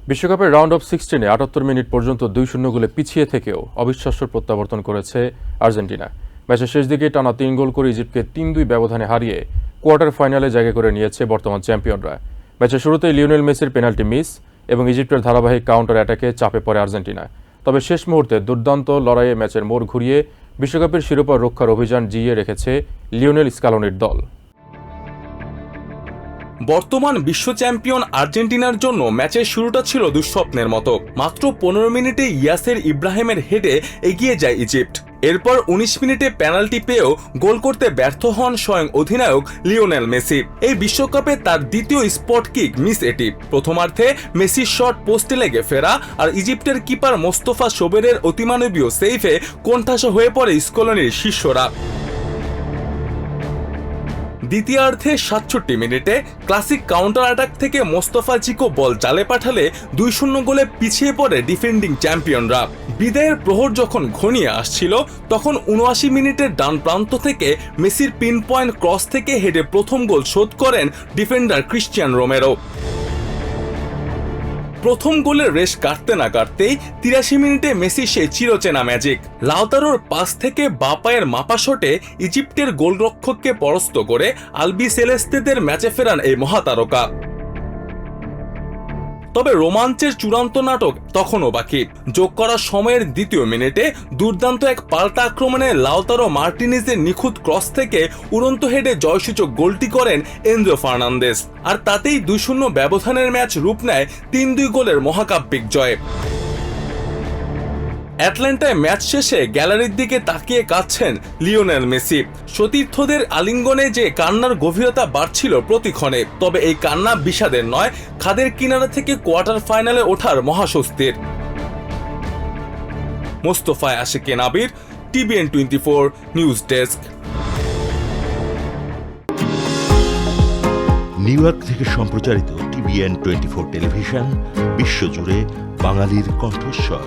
বিশ্বকাপের round of 16-এ ৭৮ minute পর্যন্ত ২-০ গোলে পিছিয়ে থেকেও অবিশ্বাস্য প্রত্যাবর্তন করেছে আর্জেন্টিনা। ম্যাচের শেষ দিকে টানা ৩ গোল করে ইজিপ্টকে ৩-২ ব্যবধানে হারিয়ে কোয়ার্টার ফাইনালে জায়গা করে নিয়েছে বর্তমান চ্যাম্পিয়নরা। ম্যাচের শুরুতেই লিওনেল মেসির পেনাল্টি মিস এবং ইজিপ্টের ধারাবাহিক কাউন্টার অ্যাটাকে চাপে পড়ে আর্জেন্টিনা। তবে শেষ মুহূর্তে দুর্দান্ত লড়াইয়ে ম্যাচের মোড় ঘুরিয়ে বিশ্বকাপের শিরোপা রক্ষার অভিযান জিইয়ে রেখেছে লিওনেল স্কালোনির দল। বর্তমান বিশ্ব চ্যাম্পিয়ন আর্জেন্টিনার জন্য ম্যাচের শুরুটা ছিল দুঃস্বপ্নের মতো। মাত্র ১৫ মিনিটে ইয়াসের ইব্রাহিমের হেডে এগিয়ে যায় ইজিপ্ট। এরপর ১৯ মিনিটে পেনাল্টি পেয়েও গোল করতে ব্যর্থ হন স্বয়ং অধিনায়ক লিওনেল মেসি। এই বিশ্বকাপে তার দ্বিতীয় স্পট কিক মিস এটি। প্রথমার্ধে মেসির শট পোস্টে লেগে ফেরা আর ইজিপ্টের কিপার মোস্তফা সোবেরের অতিমানবীয় সেভে কোণঠাসা হয়ে পড়ে স্কলনির শিষ্যরা। দ্বিতীয়ার্ধে ৬৭ মিনিটে ক্লাসিক কাউন্টার অ্যাটাক থেকে মোস্তফা চিকো বল জালে পাঠালে ২-০ গোলে পিছিয়ে পড়ে ডিফেন্ডিং চ্যাম্পিয়নরা। বিদায়ের প্রহর যখন ঘনিয়ে আসছিল তখন ৭৯ মিনিটের ডান প্রান্ত থেকে মেসির পিন পয়েন্ট ক্রস থেকে হেডে প্রথম গোল শোধ করেন ডিফেন্ডার ক্রিশ্চিয়ান রোমেরো। প্রথম গোলের রেশ কাটতে না কাটতেই ৮৩ মিনিটে মেসি সেই চিরচেনা ম্যাজিক। লাউতারোর পাস থেকে বাঁ পায়ের মাপা শটে ইজিপ্টের গোলরক্ষককে পরাস্ত করে আলবি সেলেস্তেদের ম্যাচে ফেরান এই মহাতারকা। তবে রোমাঞ্চের চূড়ান্ত নাটক তখনও বাকি। যোগ করা সময়ের দ্বিতীয় মিনিটে দুর্দান্ত এক পাল্টা আক্রমণে লাউতারো মার্টিনেজের নিখুঁত ক্রস থেকে উড়ন্ত হেডে জয়সূচক গোলটি করেন এনজো ফার্নান্দেজ। আর তাতেই ২-০ ব্যবধানের ম্যাচ রূপ নেয় ৩-২ গোলের মহাকাব্যিক জয়। অ্যাটলান্টায় ম্যাচ শেষে গ্যালারির দিকে তাকিয়ে কাঁদছেন লিওনেল মেসি। সতীর্থদের আলিঙ্গনে যে কান্নার গভীরতা বাড়ছিল প্রতিক্ষণে। তবে এই কান্না বিষাদের নয়, খাদের কিনারা থেকে কোয়ার্টার ফাইনালে ওঠার মহাস্বস্তির। মোস্তফা আশিক নাবির, TVN 24 news desk. New York থেকে সম্প্রচারিত TVN 24 টেলিভিশন বিশ্বজুড়ে বাঙালির কণ্ঠস্বর।